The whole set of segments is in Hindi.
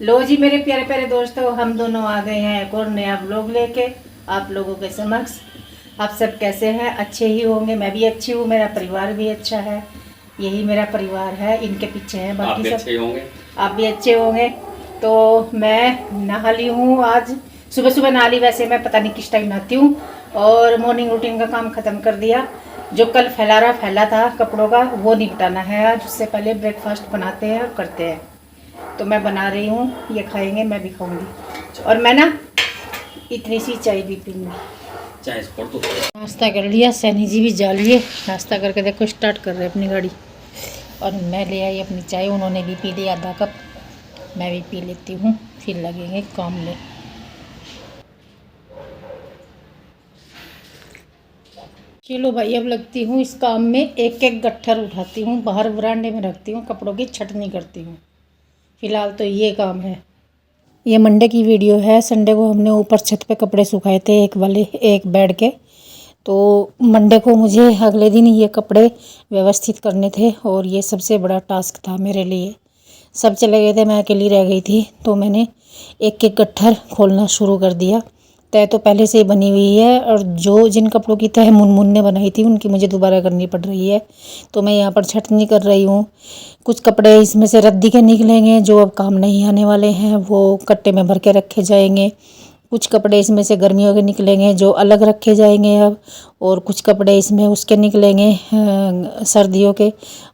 लो जी मेरे प्यारे प्यारे दोस्तों, हम दोनों आ गए हैं एक और नया ब्लॉग लेके आप लोगों के समक्ष। आप सब कैसे हैं? अच्छे ही होंगे। मैं भी अच्छी हूँ, मेरा परिवार भी अच्छा है। यही मेरा परिवार है, इनके पीछे है आप बाकी भी सब। अच्छे होंगे। आप भी अच्छे होंगे। तो मैं नहा ली हूँ आज। सुबह सुबह नहा ली, वैसे मैं पता नहीं किस टाइम नहाती हूँ। और मॉर्निंग रूटीन का काम ख़त्म कर दिया। जो कल फैला था कपड़ों का, वो निपटाना है आज। उससे पहले ब्रेकफास्ट बनाते हैं और करते हैं। तो मैं बना रही हूँ, ये खाएंगे, मैं भी खाऊंगी। और मैं ना इतनी सी चाय भी पीऊंगी। चाय स्पॉट तो नाश्ता कर लिया, सैनी जी भी जा लिए। नाश्ता करके देखो स्टार्ट कर रहे अपनी गाड़ी। और मैं ले आई अपनी चाय, उन्होंने भी पी ली आधा कप। मैं भी पी लेती हूँ, फिर लगेंगे काम में। चलो भाई, अब लगती हूँ इस काम में। एक एक गट्ठर उठाती हूँ, बाहर बरांडे में रखती हूँ, कपड़ों की छटनी करती हूँ। फिलहाल तो ये काम है। ये मंडे की वीडियो है। संडे को हमने ऊपर छत पे कपड़े सुखाए थे, एक बेड के। तो मंडे को मुझे अगले दिन ये कपड़े व्यवस्थित करने थे और ये सबसे बड़ा टास्क था मेरे लिए। सब चले गए थे, मैं अकेली रह गई थी। तो मैंने एक एक गट्ठर खोलना शुरू कर दिया। तय तो पहले से ही बनी हुई है, और जो जिन कपड़ों की तय मुनमुन ने बनाई थी उनकी मुझे दोबारा करनी पड़ रही है। तो मैं यहाँ पर छटनी कर रही हूँ। कुछ कपड़े इसमें से रद्दी के निकलेंगे, जो अब काम नहीं आने वाले हैं, वो कट्टे में भर के रखे जाएंगे। कुछ कपड़े इसमें से गर्मियों के निकलेंगे, जो अलग रखे जाएंगे अब। और कुछ कपड़े इसमें उसके निकलेंगे सर्दियों के,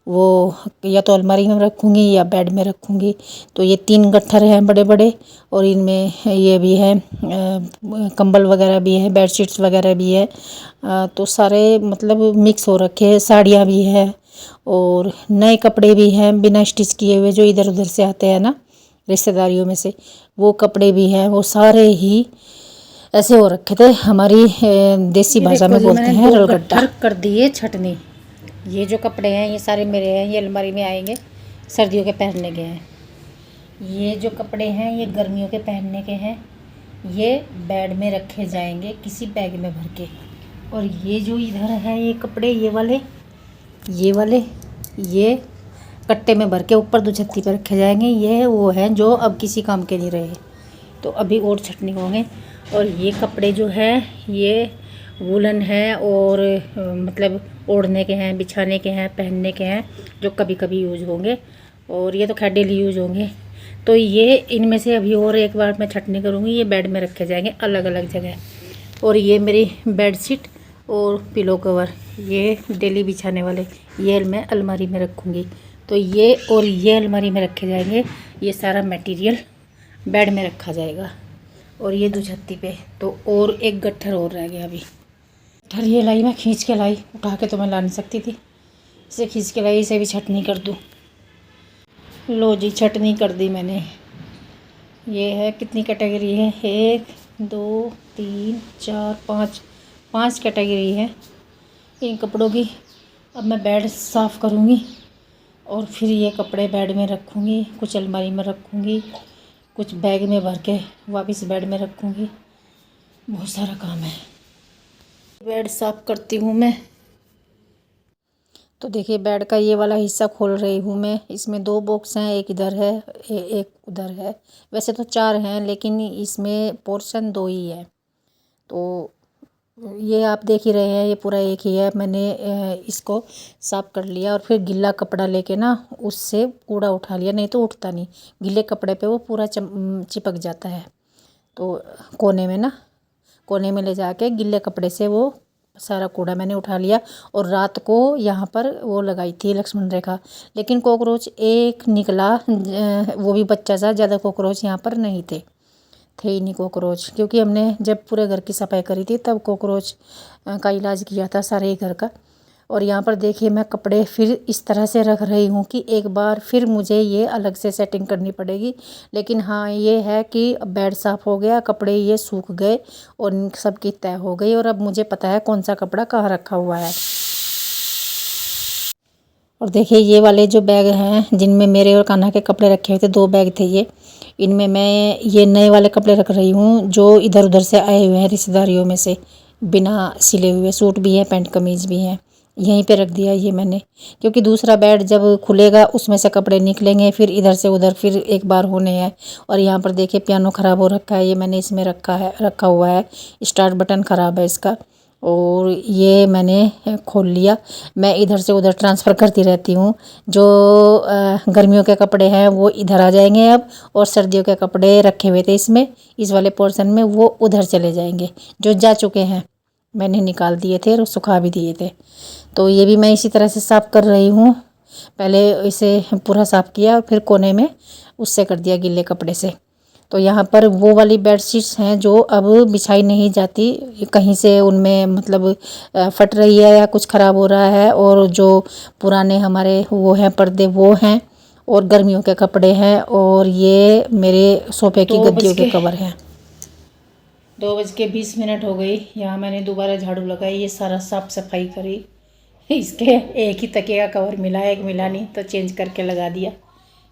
वो या तो अलमारी में रखूँगी या बेड में रखूँगी। तो ये 3 गट्ठर हैं बड़े बड़े। और इनमें ये भी है, कंबल वगैरह भी है, बेडशीट्स वगैरह भी है। तो सारे मतलब मिक्स हो रखे हैं। साड़ियाँ भी हैं और नए कपड़े भी हैं बिना स्टिच किए हुए, जो इधर उधर से आते हैं ना रिश्तेदारियों में से, वो कपड़े भी हैं। वो सारे ही ऐसे हो रखे थे, हमारी देसी भाषा में बोलते हैं रलगट्टा। कर दिए छटनी। ये जो कपड़े हैं ये सारे मेरे हैं, ये अलमारी में आएंगे, सर्दियों के पहनने के हैं। ये जो कपड़े हैं ये गर्मियों के पहनने के हैं, ये बेड में रखे जाएंगे किसी बैग में भर के। और ये जो इधर है ये कपड़े, ये वाले ये कट्टे में भर के ऊपर दुछत्ती पर रखे जाएंगे। ये वो हैं जो अब किसी काम के नहीं रहे, तो अभी और छटनी होंगे। और ये कपड़े जो है ये वूलन है, और मतलब ओढ़ने के हैं, बिछाने के हैं, पहनने के हैं, जो कभी कभी यूज होंगे। और ये तो खैर डेली यूज होंगे। तो ये इनमें से अभी और एक बार मैं छटनी करूँगी। ये बेड में रखे जाएंगे अलग अलग जगह। और ये मेरी बेडशीट और पिलो कवर, ये डेली बिछाने वाले, ये मैं अलमारी में रखूँगी। तो ये और ये अलमारी में रखे जाएंगे। ये सारा मटेरियल बेड में रखा जाएगा। और ये दुछत्ती पे। तो और एक गट्ठर और रह गया अभी। गट्ठर ये लाई, मैं खींच के लाई, उठा के तो मैं ला नहीं सकती थी। इसे खींच के लाई, इसे भी छटनी कर दूँ। लो जी, छटनी कर दी मैंने। ये है, कितनी कैटेगरी है, 1 2 3 4 5, 5 कैटेगरी है इन कपड़ों की। अब मैं बेड साफ़ करूँगी और फिर ये कपड़े बेड में रखूँगी, कुछ अलमारी में रखूँगी, कुछ बैग में भर के वापस बेड में रखूँगी। बहुत सारा काम है। बेड साफ़ करती हूँ मैं। तो देखिए, बेड का ये वाला हिस्सा खोल रही हूँ मैं। इसमें 2 बॉक्स हैं, एक इधर है, एक उधर है। वैसे तो 4 हैं, लेकिन इसमें पोर्शन 2 ही है। तो ये आप देख ही रहे हैं, ये पूरा एक ही है। मैंने इसको साफ़ कर लिया और फिर गीला कपड़ा लेके ना उससे कूड़ा उठा लिया, नहीं तो उठता नहीं। गीले कपड़े पे वो पूरा चिपक जाता है। तो कोने में ले जाके गीले कपड़े से वो सारा कूड़ा मैंने उठा लिया। और रात को यहाँ पर वो लगाई थी लक्ष्मण रेखा, लेकिन कॉकरोच एक निकला, वो भी बच्चा सा। ज़्यादा कॉकरोच यहाँ पर नहीं थे ही नहीं कॉकरोच, क्योंकि हमने जब पूरे घर की सफाई करी थी तब कॉकरोच का इलाज किया था सारे घर का। और यहाँ पर देखिए, मैं कपड़े फिर इस तरह से रख रही हूँ कि एक बार फिर मुझे ये अलग से सेटिंग करनी पड़ेगी। लेकिन हाँ, ये है कि बेड साफ़ हो गया, कपड़े ये सूख गए और इन सब की तय हो गई। और अब मुझे पता है कौन सा कपड़ा कहाँ रखा हुआ है। और देखिए, ये वाले जो बैग हैं जिनमें मेरे और कान्हा के कपड़े रखे हुए थे, 2 बैग थे ये। इनमें मैं ये नए वाले कपड़े रख रही हूँ, जो इधर उधर से आए हुए हैं रिश्तेदारियों में से, बिना सिले हुए। सूट भी हैं, पैंट कमीज़ भी हैं। यहीं पे रख दिया ये मैंने, क्योंकि दूसरा बेड जब खुलेगा उसमें से कपड़े निकलेंगे, फिर इधर से उधर फिर एक बार होने हैं। और यहाँ पर देखिए पियानो ख़राब हो रखा है, ये मैंने इसमें रखा हुआ है, स्टार्ट बटन ख़राब है इसका, और ये मैंने खोल लिया। मैं इधर से उधर ट्रांसफ़र करती रहती हूँ। जो गर्मियों के कपड़े हैं वो इधर आ जाएंगे अब, और सर्दियों के कपड़े रखे हुए थे इसमें, इस वाले पोर्शन में, वो उधर चले जाएंगे। जो जा चुके हैं मैंने निकाल दिए थे और सुखा भी दिए थे। तो ये भी मैं इसी तरह से साफ़ कर रही हूँ। पहले इसे पूरा साफ़ किया और फिर कोने में उससे कर दिया गीले कपड़े से। तो यहाँ पर वो वाली बेडशीट्स हैं जो अब बिछाई नहीं जाती, कहीं से उनमें मतलब फट रही है या कुछ ख़राब हो रहा है, और जो पुराने हमारे वो हैं पर्दे वो हैं, और गर्मियों के कपड़े हैं, और ये मेरे सोफे की गद्दियों के कवर हैं। 2:20 हो गई। यहाँ मैंने दोबारा झाड़ू लगाई, ये सारा साफ सफाई करी। इसके एक ही तकिए का कवर मिला, एक मिला नहीं, तो चेंज करके लगा दिया।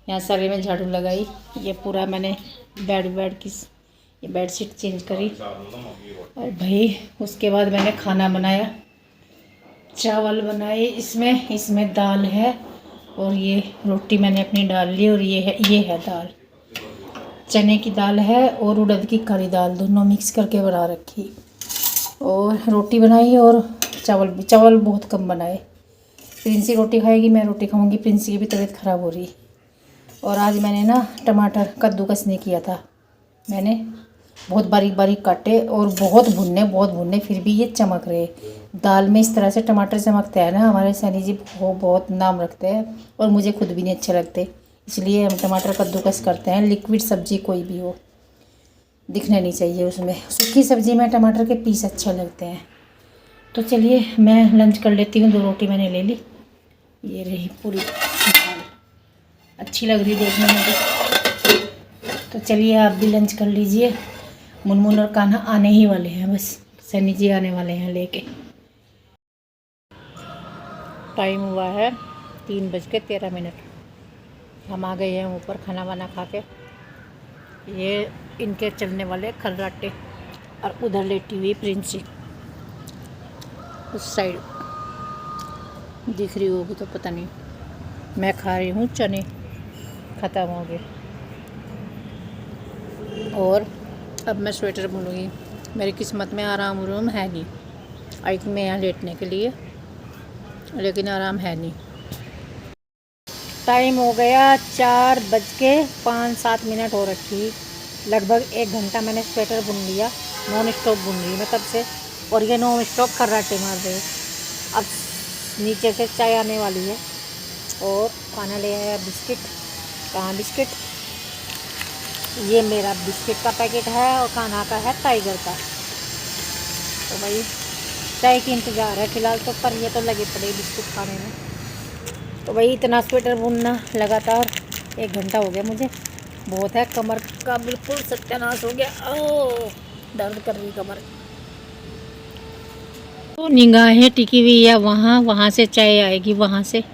यहाँ सारे में झाड़ू लगाई, ये पूरा मैंने बेड की ये बेडशीट चेंज करी। और भाई उसके बाद मैंने खाना बनाया, चावल बनाए, इसमें दाल है, और ये रोटी मैंने अपनी डाल ली, और ये है दाल, चने की दाल है और उड़द की खड़ी दाल, दोनों मिक्स करके बना रखी। और रोटी बनाई, और चावल बहुत कम बनाए। प्रिंसी रोटी खाएगी, मैं रोटी खाऊंगी, प्रिंसी की भी तबीयत ख़राब हो रही। और आज मैंने ना टमाटर कद्दूकस नहीं किया था, मैंने बहुत बारीक बारीक काटे, और बहुत भुनने, फिर भी ये चमक रहे। दाल में इस तरह से टमाटर चमकते हैं ना, हमारे सैनी जी वो बहुत नाम रखते हैं, और मुझे खुद भी नहीं अच्छे लगते, इसलिए हम टमाटर कद्दूकस करते हैं। लिक्विड सब्जी कोई भी हो, दिखने नहीं चाहिए उसमें। सूखी सब्जी में टमाटर के पीस अच्छे लगते हैं। तो चलिए मैं लंच कर लेती हूँ। 2 रोटी मैंने ले ली, ये रही पूरी दाल, अच्छी लग रही देखने में भी। तो चलिए आप भी लंच कर लीजिए। मुनमुन और कान्हा आने ही वाले हैं, बस सनी जी आने वाले हैं लेके। टाइम हुआ है 3:13। हम आ गए हैं ऊपर खाना वाना खा के। ये इनके चलने वाले खर्राटे, और उधर लेटी हुई प्रिंसी, उस साइड दिख रही होगी तो पता नहीं। मैं खा रही हूँ चने, ख़त्म हो गए। और अब मैं स्वेटर बुनूँगी। मेरी किस्मत में आराम रूम है नहीं, आई थी मैं यहाँ लेटने के लिए, लेकिन आराम है नहीं। टाइम हो गया 4:05 हो रखी। लगभग 1 घंटा मैंने स्वेटर बुन लिया, नॉन स्टॉप बुन रही मैं तब से, और ये नॉन स्टॉप खर्राटे मार रहे। अब नीचे से चाय आने वाली है, और खाना ले आया बिस्किट। कहाँ बिस्किट? ये मेरा बिस्किट का पैकेट है, और कान्हा का है टाइगर का। तो भाई चाय की इंतज़ार है फ़िलहाल तो, पर ये तो लगे पड़े बिस्कुट खाने में। तो भाई इतना स्वेटर बुनना लगातार 1 घंटा हो गया मुझे, बहुत है। कमर का बिल्कुल सत्यानाश हो गया, ओह दर्द कर रही कमर। तो निगाहें टिकी हुई है वहाँ से चाय आएगी, वहाँ से।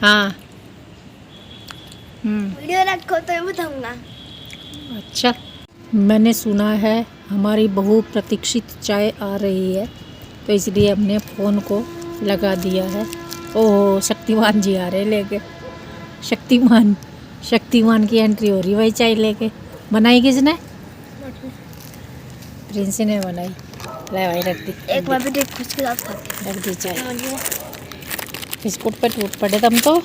हाँ वीडियो रखो तो बताऊंगा। अच्छा, मैंने सुना है हमारी बहु प्रतीक्षित चाय आ रही है, तो इसलिए हमने फ़ोन को लगा दिया है। ओह शक्तिमान जी आ रहे लेके, शक्तिमान की एंट्री हो रही भाई चाय लेके। बनाई किसने? प्रिंसी ने बनाई। ले भाई रख दी, एक बार भी देख उसके साथ खाते रख दी चाय। बिस्कुट पे टूट पड़े तुम तो।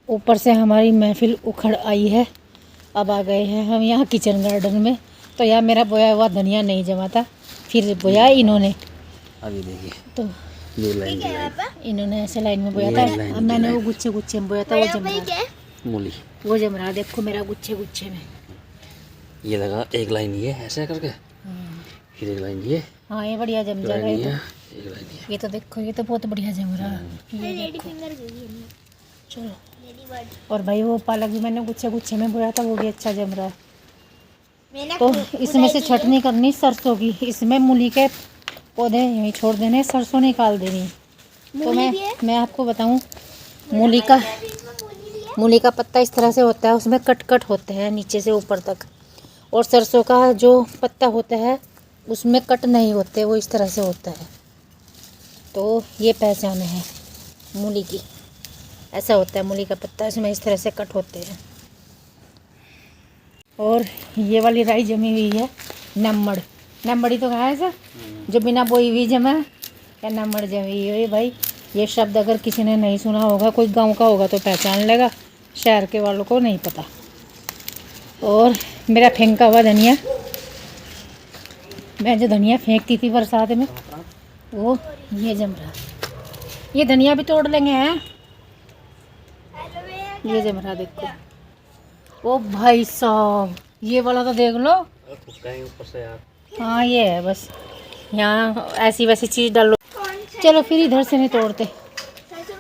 ऊपर से हमारी महफिल उखड़ आई है। अब आ गए हैं हम यहाँ किचन गार्डन में। तो यहाँ मेरा बोया हुआ धनिया नहीं जमा था, फिर बोया इन्होंने। अभी देखिए तो ये लाइन इन्होंने ऐसे लाइन में बोया था, अब मैंने वो गुच्छे में बोया था, वो जम रहा, मूली वो जम रहा। देखो मेरा गुच्छे में ये लगा। एक लाइन ये ऐसे करके, फिर एक लाइन ये। हाँ ये बढ़िया जम जाएगा ये तो। एक लाइन ये तो देखो, ये तो बहुत बढ़िया जम रहा है। ये देखो। चलो, और भाई वो पालक भी मैंने गुच्छे में बोया था, वो भी अच्छा जम रहा है। तो इसमें से छटनी करनी सरसों की, इसमें मूली के पौधे यहीं छोड़ देने, सरसों निकाल देनी। तो मैं आपको बताऊं, मूली का पत्ता इस तरह से होता है, उसमें कट होते हैं नीचे से ऊपर तक, और सरसों का जो पत्ता होता है उसमें कट नहीं होते, वो इस तरह से होता है। तो ये पहचान है मूली की। ऐसा होता है मूली का पत्ता, इसमें इस तरह से कट होते हैं। और ये वाली राई जमी हुई है नम्मड़। नम्मड़ी तो कहा है सर, जो बिना बोई हुई जमा या नम्मड़ जमी हुई है भाई। ये शब्द अगर किसी ने नहीं सुना होगा, कोई गांव का होगा तो पहचान लेगा, शहर के वालों को नहीं पता। और मेरा फेंका हुआ धनिया, मैं जो धनिया फेंकती थी बरसात में, वो ये जम रहा। ये धनिया भी तोड़ लेंगे हैं, ये जम रहा देखो। ओ भाई साहब, ये वाला तो देख लो। ऊपर से यार। हाँ ये है बस, यहाँ ऐसी वैसी चीज़ डालो। चलो फिर इधर से नहीं तोड़ते,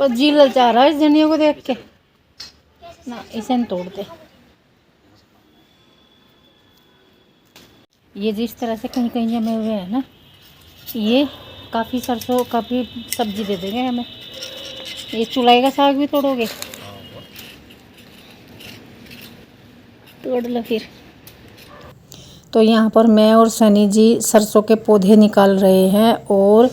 और जी ललचा रहा है इस धनिया को देख के ना, इसे नहीं तोड़ते। ये जिस तरह से कहीं कहीं जमे हुए हैं ना, ये काफ़ी सरसों काफ़ी सब्जी दे देंगे हमें। ये चुलाई का साग भी तोड़ोगे? तोड़ लो फिर। तो यहाँ पर मैं और सनी जी सरसों के पौधे निकाल रहे हैं। और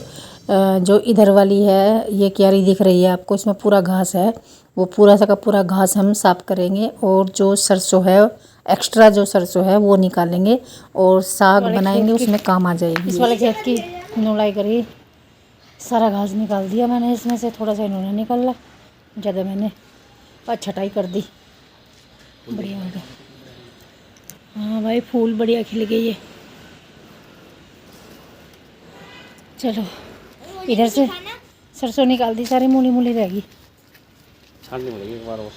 जो इधर वाली है ये क्यारी दिख रही है आपको, इसमें पूरा घास है, वो पूरा सा का पूरा घास हम साफ करेंगे। और जो सरसों है, एक्स्ट्रा जो सरसों है वो निकालेंगे और साग बनाएंगे, उसमें काम आ जाएगी। इस वाले खेत की नुलाई करी, सारा घास निकाल दिया मैंने इसमें से, थोड़ा सा इन्होंने निकाला, ज़्यादा मैंने और छटाई कर दी। बढ़िया हो गया। हाँ भाई फूल बढ़िया खिल गई है। चलो इधर से सरसों निकाल दी, सारी मूली मूली रहेगी, छाननी पड़ेगी एक बार और।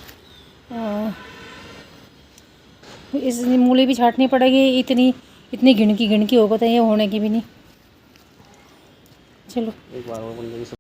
इस मूली भी छाटनी पड़ेगी, इतनी गिणकी होगा तो ये होने की भी नहीं। चलो एक बार और बन जाएगी।